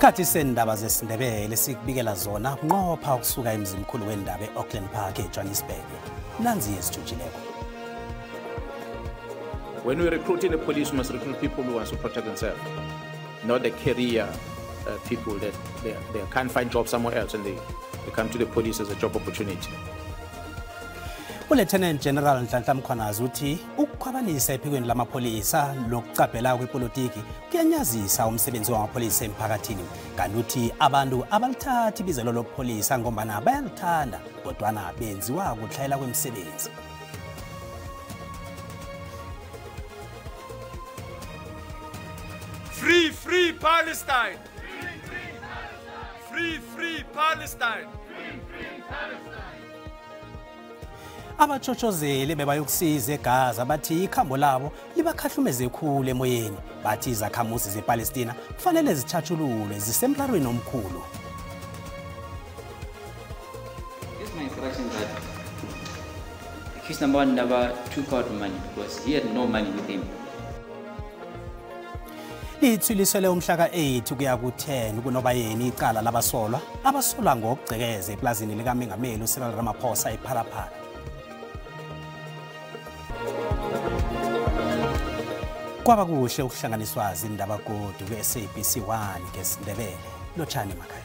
Isikhathi sendaba zesiNdebele sikubikela zona kunqopha ukusuka emzimkhulu wendaba eAuckland Park eJohannesburg. Nanzi yesijujileko. When we recruit in the police, we must recruit people who want to protect themselves, not the career people that they can't find jobs somewhere else and they come to the police as a job opportunity. Lieutenant General Nhlanhla Mkhwanazi uthi ukukhwabanisa ephikweni lamapholisa lokucabhela kwepolitiki kuyanyazisa umsebenzi wamapholisa emphakathini kanti uthi abantu abalithathi ibizelo lopholisa ngombana bayalithanda kodwana benziwa ukuhlayela kwemisebenzi. Free, free Palestine! Free, free Palestine! Abachochozeli bebayokusiza eGaza bathi ikhambo labo libakhahlumeze khulu emoyeni bathi izakhamuzi zePalestina kufanele zithatshululwe zisemrarweni omkhulu. It's my instruction that accused number one never took out money because he had no money with him. Lithulisele umhla ka-8 kuya ku-10 kuNobayeni icala labasolwa abasolwa ngokugcekeza eplazini likaMengameli uCyril Ramaphosa ePharapara. Kwaba kuhle ukuhlanganiswa izindaba kodwa ku-SABC 1 ngesiNdebele Lotshani Makhaya.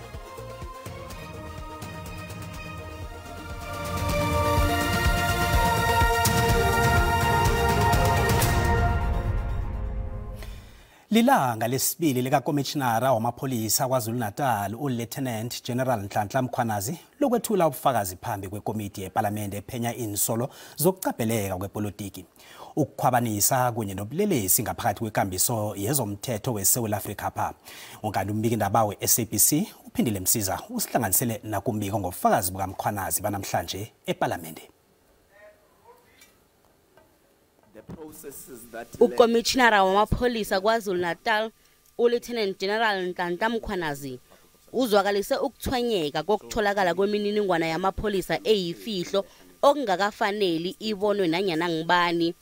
Lilanga lesibili likakomishinara wamapholisa kwaZulu-Natal uLieutenant General Nhlanhla Mkhwanazi lokwethula ubufakazi phambi kwekomiti yeParlamente ephenya insolo zokucabheleka kwepolitiki. Ukukhwabanisa kunye nobulelesi ngaphakathi kwekambiso yezomthetho weSouth Africa pha. Onkanti umbikindaba we-SABC uphindile Msiza usihlanganisele nakumbiko ngofakazi bukaMkhwanazi banamhlanje eParlamente. Ukomishinara wamapholisa kwaZulu-Natal uLieutenant General Nhlanhla Mkhwanazi uzwakalise ukuthwanyeka kokutholakala kwemininingwana yamapholisa eyifihlo okungakafaneli ibonwe nanyana ngibani.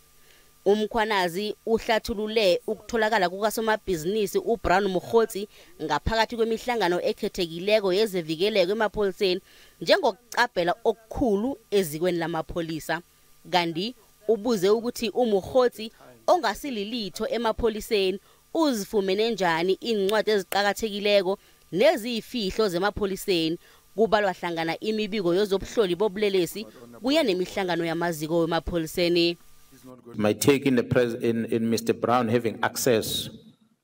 Umkhwanazi uhlathulule ukutholakala kukasomabhizinisi uBrown Mkhotsi ngaphakathi kwemihlangano ekhethekileko yezevikeleko emapholiseni njengokucabhela okukhulu ezikweni lamapholisa. Kanti ubuze ukuthi uMkhotsi ongasililitho emapholiseni uzifumene njani incwadi eziqhakathekileko nezifihlo zemapholiseni kubalwa hlangana imibiko yozobuhloli bobulelesi kuye nemihlangano yamaziko emapholiseni. My take in Mr. Brown having access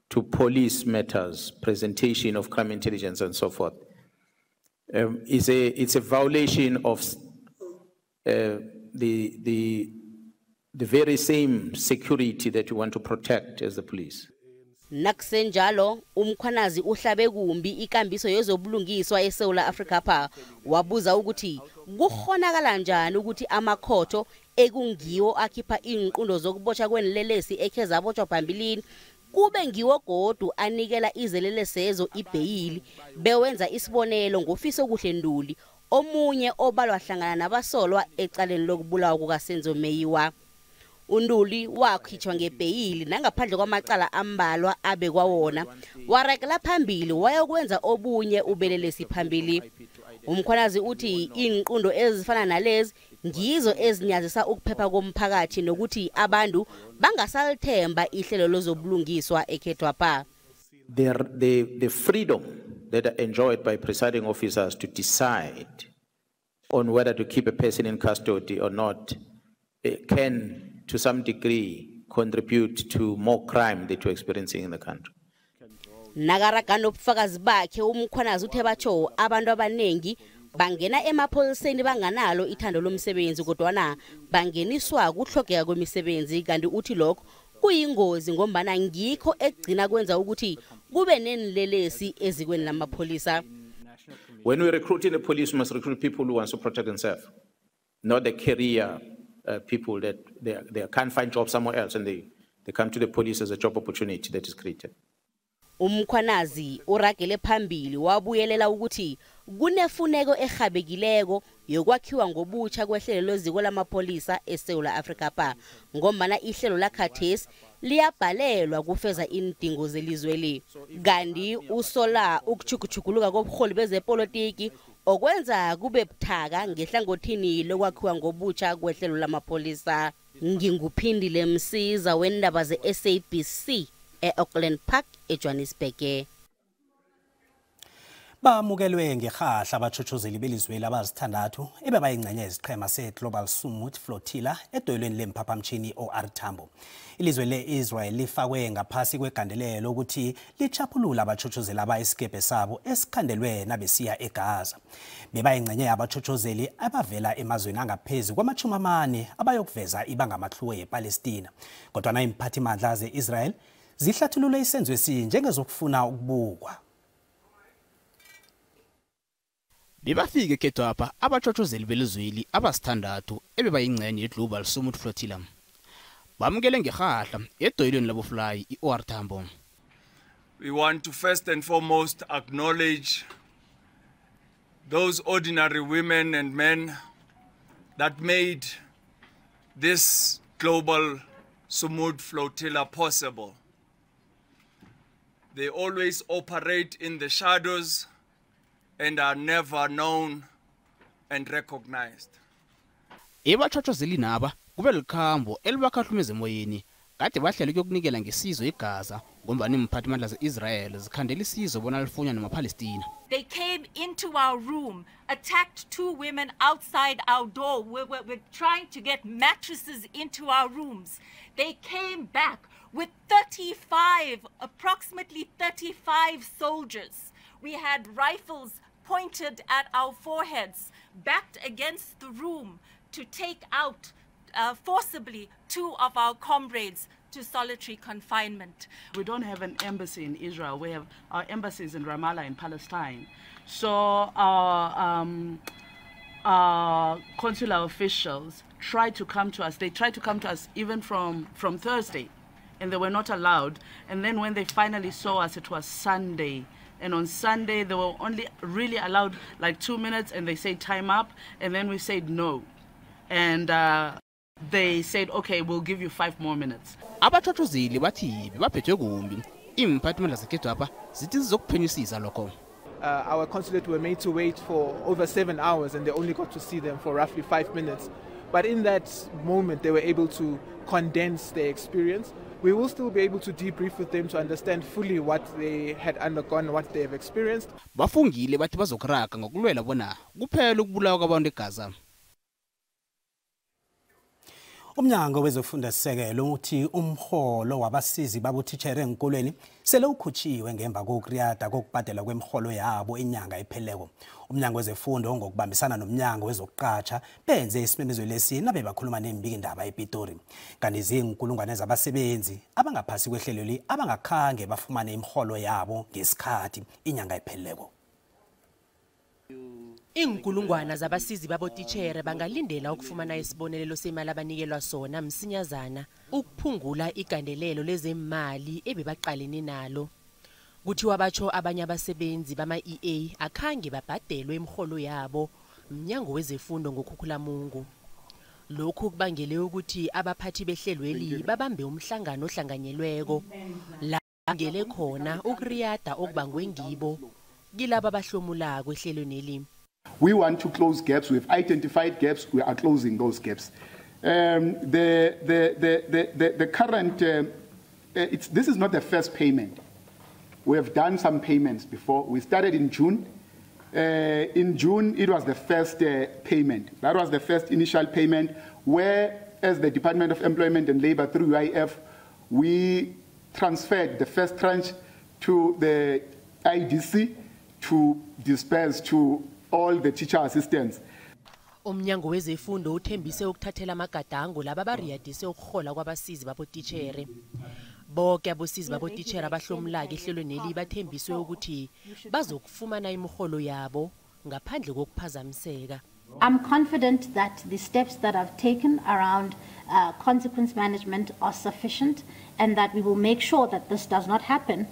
to police matters, presentation of crime intelligence and so forth, it's a violation of the very same security that you want to protect as the police. Nakusenjalo umkhwanazi uhlabe kumbi ikambiso yezobulungiswa eSouth Africa pha wabuza ukuthi kukhonakala kanjani ukuthi amakhotho ekungiwo akhipha inqundo zokubotsha kwenilelesi ekheza abotshwa phambilini kube ngiwo godu anikela izelelesezo ibheyili bewenza isibonelo ngofiso kuhle Nduli omunye obalwa hlangana nabasolwa ecaleni lokubulawa kukaSenzo Meyiwa. Unduli wakhitshwa ngebheyili nangaphandle kwamacala ambalwa abekwawona warekela phambili wayokwenza obunye ubelelesi phambili. Umkhwanazi uthi inqundo ezifana nalezi ngizo ezinyazisa ukuphepha komphakathi nokuthi abantu bangasalithemba ihlelo lozobulungiswa ekhethwa pha. The freedom that are enjoyed by presiding officers to decide on whether to keep a person in custody or not can to some degree contribute to more crime that we're experiencing in the country. Nagaragana ubufakazi bakhe umkhwanazi uthe batsho abantu abanengi bangena emapholiseni banganalo ithando lomsebenzi kodwana bangeniswa kuhlogeka kwemisebenzi kanti uthi lokho kuyingozi ngombana ngikho egcina kwenza ukuthi kube nenilelesi ezikweni lamapholisa. When we recruit in the police, we must recruit people who want to protect themselves, not the career people that they can't find jobs somewhere else and they come to the police as a job opportunity that is created. Umkhwanazi uragele phambili wabuyelela ukuthi kunefuneko ehabekileko yokwakhiwa ngobutsha kwehlelo loziko lamapholisa eSouth Africa pa ngombana ihlelo lakhathesi liyabhalelwa kufeza indingo zelizweli kanti usola ukuchukuluka kobuholi bezepolitiki okwenza kube buthaka ngehlangothini lokwakhiwa ngobutsha kwehlelo lamapholisa. Nginguphindile Msiza wendaba ze-SABC e-Auckland Park eJohannesburg. Bamukelwe ngehahla abachochozeli belizweli abazithandathu ebebayingcenye yeziqhema se-Global Summit Flotilla edoyelweni lemphaphamtshini OR Tambo. Ilizwe le-Israel lifakwe ngaphasi kwegandelelo ukuthi lichaphulula abachochozeli abayisikebhe sabo esikhandelwe nabesiya eGaza. Bebayingcenye abachochozeli abavela emazweni angaphezulu kwama-40 abayokuveza ibangamahlwe yePalestina. Kodwa na imphathimandla ze-Israel zihlathulule isenzo esinje njengezokufuna ukubukwa. Bebafike ekhethwapha abachochozeli belizweli abasithandathu ebebayingcenye yeGlobal Summit Flotilla. Bamukele ngehahla edoyelweni labofly i-OR Tambo. We want to first and foremost acknowledge those ordinary women and men that made this Global Summit Flotilla possible. They always operate in the shadows and are never known and recognized. Ebachochozeli naba kube likhambo elibakhahlumeza emoyeni kade bahlele ukunikela ngesizo eGaza ngombani imphathimandla ze-Israel zikhandela isizo bona lifunywa namaPalestina. They came into our room, attacked 2 women outside our door. We're trying to get mattresses into our rooms. They came back with approximately 35 soldiers. We had rifles pointed at our foreheads, backed against the room to take out forcibly 2 of our comrades to solitary confinement. We don't have an embassy in Israel. We have our embassies in Ramallah in Palestine. So our consular officials tried to come to us. They tried to come to us even from Thursday, and they were not allowed. And then when they finally saw us, it was Sunday. And on Sunday, they were only really allowed like 2 minutes, and they said time up, and then we said no. And they said, okay, we'll give you 5 more minutes. Abachochozeli bathi bebaphethwe kumbi. Imphathimandla zekhethwapha zithi zizokuphenyisisa lokho. Our consulate were made to wait for over 7 hours, and they only got to see them for roughly 5 minutes. But in that moment, they were able to condense their experience. We will still be able to debrief with them to understand fully what they had undergone, what they have experienced. Bafungile bathi bazokuraga ngokulwela bona kuphela ukubulawa kwabantu eGaza. Umnyango wezofunda sisekelo uthi umholo wabasizi babutithere enkolweni sele ukhutshiwe ngemva kokuriyada kokubhadela kwemiholo yabo inyanga epheleko. Umnyango wezefundo ngokubambisana nomnyango wezokuqatsha benze isimemezelo lesi nabe bakhuluma nembiki indaba ePitori. Kanti izinkulungwane zabasebenzi abangaphasi kwehlelo li abangakhange bafumane imiholo yabo ngesikhathi inyanga epheleko. Inkulungwana zabasizi babotithere bangalindela ukufumana isibonelelo semali abanikelwa sona msinyazana ukuphungula igandelelo lezemali ebebaqalene nalo. Kuthiwa batsho abanye abasebenzi bama-EA akhange babhadelwe imiholo yabo umnyango wezefundo ngokhukhulamungu. Lokhu kubangele ukuthi abaphathi behlelweli babambe umhlangano ohlanganyelweko la ngele khona ukuriyada okubangwe ngibo kilabo abahlomula kwehlelweni. We want to close gaps. We've identified gaps. We are closing those gaps. The current, this is not the first payment. We have done some payments before. We started in June. In June, it was the first payment. That was the first initial payment where, as the Department of Employment and Labor through UIF, we transferred the first tranche to the IDC to disperse to all the teacher assistants. Umnyango wezefundo uthembise ukuthathela amagadango laba bariyadise ukuhola kwabasizi babotithere. Bonke abosizi babotithere abahlomulaka ehlelweni bathembiswe ukuthi bazokufumana imiholo yabo ngaphandle kokuphazamiseka. I'm confident that the steps that I've taken around consequence management are sufficient, and that we will make sure that this does not happen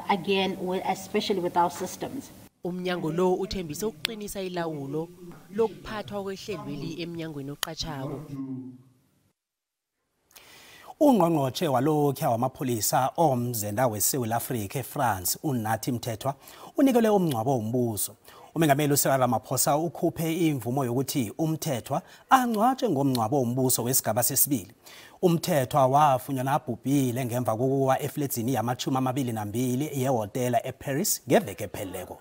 again, especially with our systems. Umnyango lo uthembise ukuqinisa ilawulo lokuphathwa kwehlelweli eminyangweni oqatshako. Ungqongqotjhe walokhu wamapholisa omzenda weSouth Africa eFrance uNathi Mthethwa unikele umngcwabo wombuso. Umengameli uCyril Ramaphosa ukhuphe imvumo yokuthi uMthethwa angcwatshwe ngomngcwabo wombuso wesigaba sesibili. uMthethwa wafunyanwa abhubhile ngemva kokuwa efledzini yama-22 yehotela eParis ngeveke epheleleko.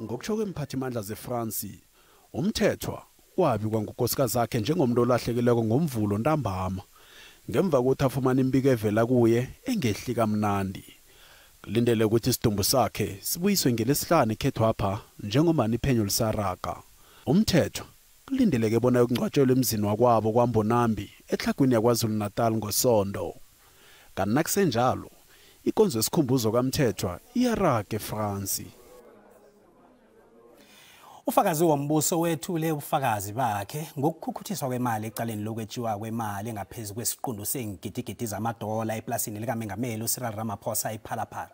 Ngokutsho kwemphathimandla zeFrance, uMthethwa wabikwa ngunkosikazi zakhe njengomuntu olahlekeleko ngomvulo ntambama ngemva kokuthi afumana imbiko evela kuye engehli kamnandi. Kulindele ukuthi isidumbu sakhe sibuyiswe ngelesihlanu ekhethwapha njengomani iphenyo lisaraga. uMthethwa kulindeleke bona ukungcwatshelwa emzini wakwabo kwaMbonambi eTlhagwini yaKwaZulu-Natal ngoSondo. Kanti nakusenjalo, ikonzo yesikhumbuzo kaMthethwa iyaraga eFrance. Ufakazi wombuso wethule ubufakazi bakhe ngokukhukhuthiswa kwemali ecaleni lokwetshiwa kwemali engaphezulu kwesiqundu sengidigidi zamadola eplasini likaMengameli uCyril Ramaphosa ePhalaphala.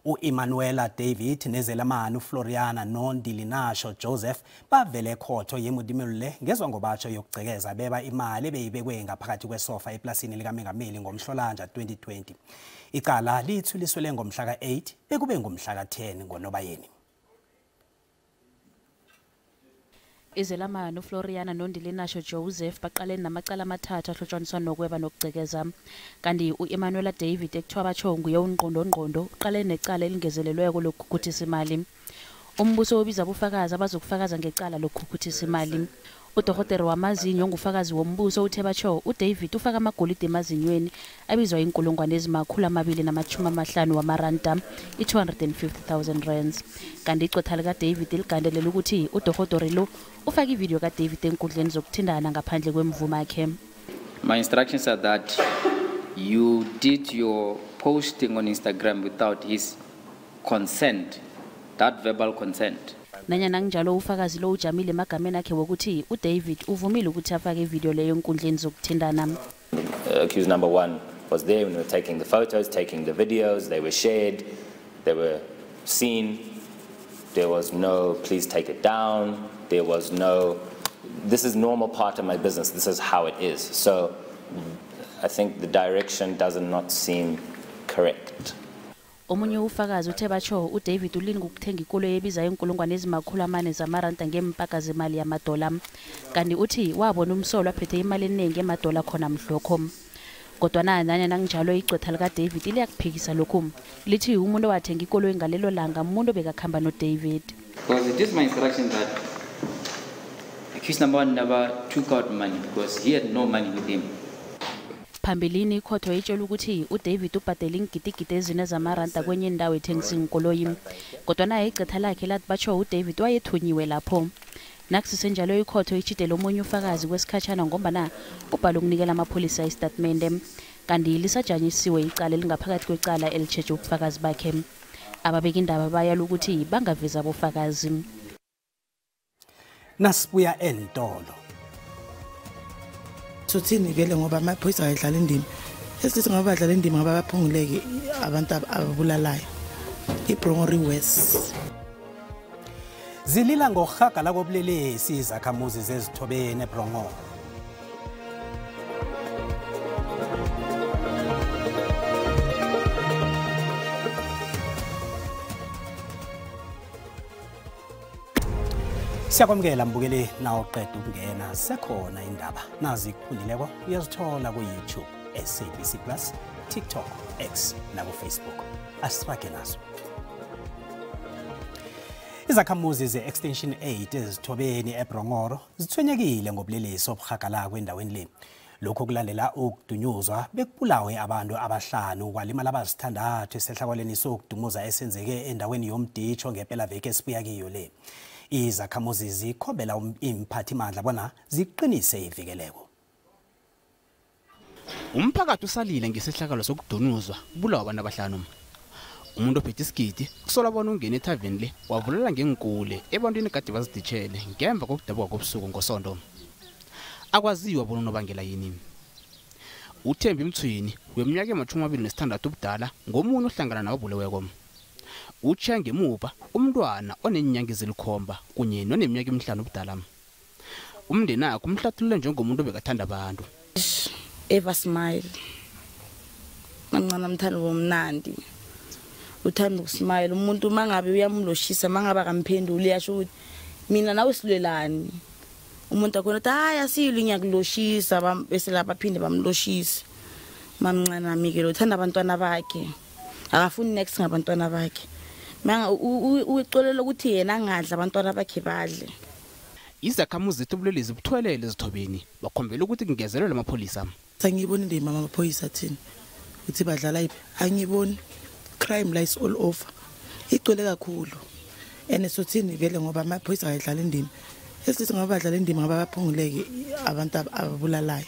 uEmanuela David nezelamani uFloriana Nondilinasho Joseph bavele ekhotho yemudimulule ngezwa ngobatsho yokugcekeza beba imali ebeyibekwe ngaphakathi kwesofa eplasini likaMengameli ngomhlolanja 2020. Icala lithuliswe ngomhla ka-8 bekube ngomhla ka-10 ngoNobayeni. Izelamani uFloriana Nondilinasho Joseph baqale namacala amathathu ahlotshaniswa nokweba nokugcekeza. Kanti uEmanuela David ekuthiwa batsho nguye unqondongqondo uqale necala elingezelelweko lokukhukhutisa imali. Umbuso obiza ubufakazi abazokufakaza ngecala lokukhukhutisa imali. Udokotela wamazinyo ongufakazi wombuso uthe batsho uDavid ufaka amagolide emazinyweni abizwa inkulungwane ezimakhulu-250 wamaranda, i-250,000 rands. Kanti icwetha likaDavid ligandelela ukuthi udokotela lo ufaka ivideo kaDavid enkundleni zokuthindana ngaphandle kwemvumo yakhe. My instructions are that you did your posting on Instagram without his consent, that verbal consent. Nanyana njalo ufakazi lo ujamile emagameni akhe wokuthi uDavid uvumile ukuthi afake ivideo leyo enkundleni zokuthindana. Accused number 1 was there when we were taking the photos, taking the videos, they were shared, they were seen. There was no, please take it down. There was no, this is normal part of my business. This is how it is. So I think the direction does not seem correct. Omunye ufakazi uthe batsho uDavid ulinga ukuthenga ikoloyi ebiza inkulungwane ezimakhulu-4 zamaranda ngempaka zemali yamadola. Kanti uthi wabona umsolo aphethe imali eningi emadola khona mhlokho. Kodwa nanyana njalo icwetha likaDavid liyakuphikisa lokhu. Lithi umuntu owathenga ikoloyi ngalelo langa umuntu obekakhamba noDavid. Because it is my instruction that accused number 1 never took out money because he had no money with him. Phambilini ikhotho itshela ukuthi uDavid ubhadele ingidigidi ezine zamaranda kwenye indawo ethengisa inkoloyi. Kodwa naye icetha lakhe lathi batsho uDavid wayethunyiwe lapho. Nakusisenjalo ikhotho itshidele omunye ufakazi kwesikhatshana ngombana ubhala ukunikela amapholisa istatemende. Kanti lisajanyisiwe icala elingaphakathi kwecala elitsheje ubufakazi bakhe. Ababeka indaba bayala ukuthi bangaveza abofakazi. Nasibuya entolo. Suthini vele ngoba amaphoyisa ayidlala indima. Esithi ngoba badlala indima ngoba baphunguleke abantu ababulalayo. iBrongori West. Zilila ngohagala kobulelesi izakhamuzi zezithobeni eBrongori. Siyakwamukela mbukeli nawo qeda ukungena sekhona indaba nazi kuphundileko uyazithola ku-YouTube, SABC Plus, TikTok, X na ku-Facebook. Asirage nazo. Izakhamuzi ze-Extension 8 ezithobeni eBrongoro zithwenyekile ngobulelesi obuhagala kwendaweni le. Lokho kulandela ukudunyuzwa bekubulawe abantu abahlanu kwalimala abazithandathu esehlakalweni sokudumuza esenzeke endaweni yomditsho ngempela veke esibuya kiyo le. Izakhamuzi zikhobela imphathimandla bona ziqinise ivikeleko. Umphakathi usalile ngesehlakalo sokudunuzwa kubulawa abantu abahlanu. Umuntu ophethe isigidi kusola bona ungena ethaveni le wavulela ngenkule ebantwini kade baziditshele ngemva kokudabuka kobusuku ngoSondo. Akwaziwa bona unobangela yini. uThembi Mthweni weminyaka ema-26 ubudala ngomunye ohlangana nababuleweko. Utshiya ngemuva umntwana oneenyanga ezilikhomba kunye noneminyaka emi5 ubudala. Umndeni wakhe umhlathulule njengomuntu obekathanda abantu. Eva Smile. Mancane mthando bomnandi. Uthanda ukusmile umuntu mangabe uyamloshisa mangabe akamphenduli yasho ukuthi mina nawe silelani. Umuntu akona ukuthi hayi asiyile ngiyakuloshisa bese lapha phinde bamloshisa. Mamncane amike lo thanda abantwana bakhe. Akafuni next ngabantwana bakhe. Manga ucolela ukuthi yena angadla abantwana bakhe badle. Izakhamuzi zitubulelezi buthwelele ezithobeni bakhombela ukuthi kungezelelwe amapholisa. Sangibona indima amapholisa thina. Uthi badlala iphi? Angiboni. Crime lies all over. Igcwele kakhulu. And sothini vele ngoba amapholisa ayidlala indima. Esithi ngoba badlala indima ngoba baphunguleke abantu ababulalayo.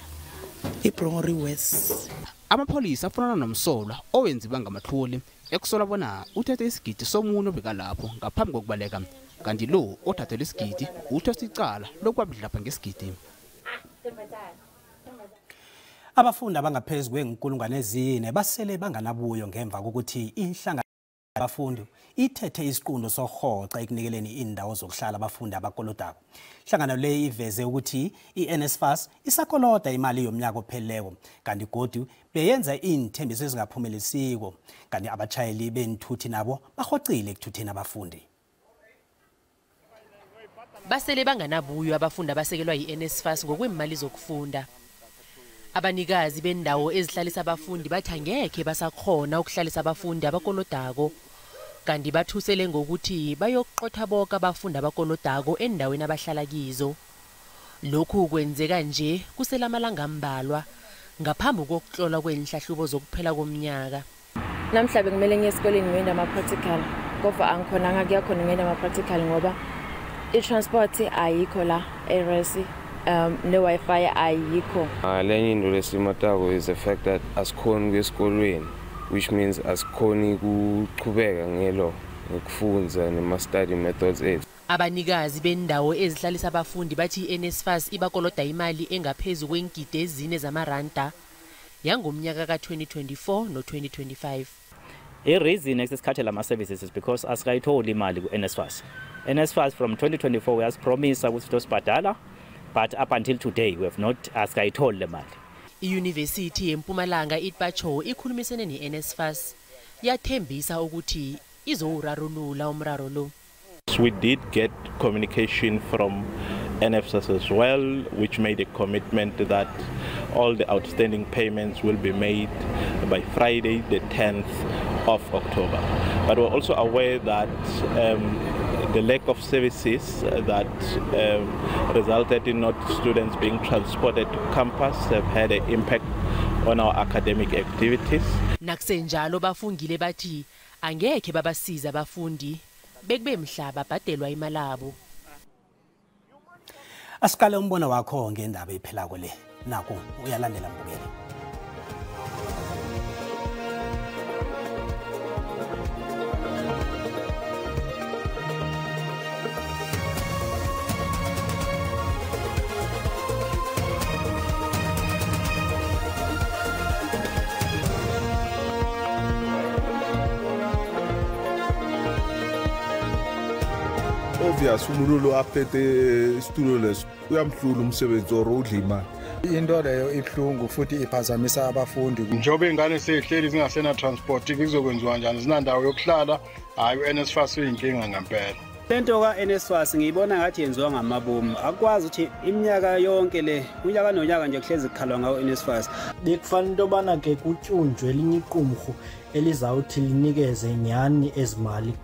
IBrongori West. Amapholisa afunana nomsolwa owenziwa ngamahluli ekusola bona uthethe isigidi somuntu obekalapho ngaphambi kokubaleka. Kanti lo othathele isigidi uthwesa icala lokwabidlapha ngesigidi. Abafundi abangaphezulu kwenkulungwane ezine basele banganabuyo ngemva kokuthi inhlangano yabafundi ithethe isiqundo sohoxa ekunikeleni indawo zokuhlala abafundi abakolodako. Inhlangano le iveze ukuthi iNSFAS isakoloda imali yomnyaka opheleleyo kanti godu beyenza inthembiso ezingaphumelisiko kanti abachayeli benthuthi nabo bahocile ekuthutheni abafundi. Basele banganabuyo abafundi abasekelwa yiNSFAS ngokwemali zokufunda. Abanikazi bendawo ezihlalisa abafundi bathi angeke basakhona ukuhlalisa abafundi abakolodako kanti bathusele ngokuthi bayokuqotha bonke abafundi abakolodako endaweni abahlala kizo. Lokhu kwenzeka nje kusela amalanga ambalwa ngaphambi kokuhlolwa kwenhlahlubo zokuphela komnyaka. Namhla bekumele ngiye esikoleni ngiyenda ama-practical kodwa angikhonanga kuyakhona ngiyenda ama-practical ngoba i-transport ayikho la eresi. Ne-Wi-Fi ayikho. Lenye into lesimatako is the fact that asikhoni kwesikolweni, which means asikhoni kuchubeka ngelo ngokufundza nema-study methods ethu. Abanikazi bendawo ezihlalisa abafundi bathi iNSFAS ibakoloda imali engaphezulu kwengidi ezine zamaranda yangomnyaka ka-2024 no-2025. I-reason esisikhathela ama-services is because asikayitholi imali ku-NSFAS. NSFAS from 2024 uyasipromisa ukuthi tosibhadala, but up until today we have not asikayitholi le mali. I-University yeMpumalanga iTpacho ikhulumisene ne-NSFAS yathembisa ukuthi izowurarulula umraro lo. We did get communication from NSFAS as well, which made a commitment that all the outstanding payments will be made by Friday, the 10th of October. But we're also aware that the lack of services that resulted in not students being transported to campus have had an impact on our academic activities. Nakusenjalo bafungile bathi angeke babasiza abafundi bekube mhlaba bhadelwa imalabo. Asiqale umbono wakho ngendaba ephelako le. Nako uyalandela mbukeli. Obvious umuntu lo aphethe isitulo leso uyamhlula umsebenzi orudlima. Into leyo ibhlungu futhi iphazamisa abafundi. Njobe ingane sehleli zingasena transport kuzokwenziwa njani zinandawo yokuhlala hayi uNSFAS uyinkinga ngempela. Lento kaNSFAS ngiyibona ngathi yenziwa ngamabomu. Akwazi ukuthi iminyaka yonke le unyaka nonyaka nje kuhlezi kukhalwa ngawo uNSFAS. Bekufanele into bana ke kutshunjwe elinye iqumrhu elizawuthi linikeze nyani ezimali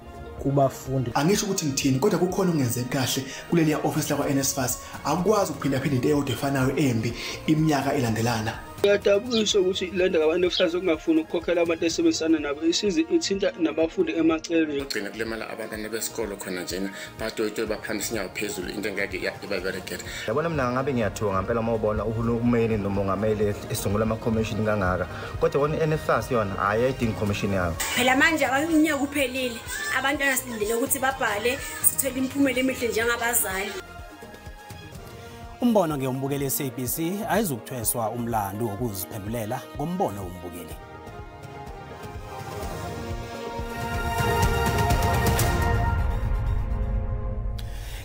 kubafundi. Angisho ukuthi ngithini kodwa kukhona ongenzeki kahle kuleli office la kwaNSFAS akwazi ukuphinda into eyodwa efanayo embi iminyaka elandelana. Yadabulisa ukuthi lenda ngabantu efaza ukungafuna ukukhokhela abantu esebenzisana nabo isize ithinta nabafundi emaceleni. Ugcina kulemala abantwana besikolo khona njena badoyitoy baphambisa inyawo phezulu into engeke ibaberekela. Yabona mina ngabe ngiyathiwa ngempela mawubona uhulumeni nomongameli esungula ama-commission kangaka kodwa wona iNSFAS yona ayidingi commission yayo. Phela manje unyaka uphelile abantwana silindele ukuthi babhale sithole imiphumela emihle njengabazali. Umbono ngeumbukeli SABC ayizukuthweswa umlando wokuziphendulela ngombono wombukeli.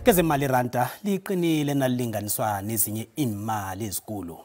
Kezemali ranta liqinile nalilinganiswa nezinye imali ezikulu.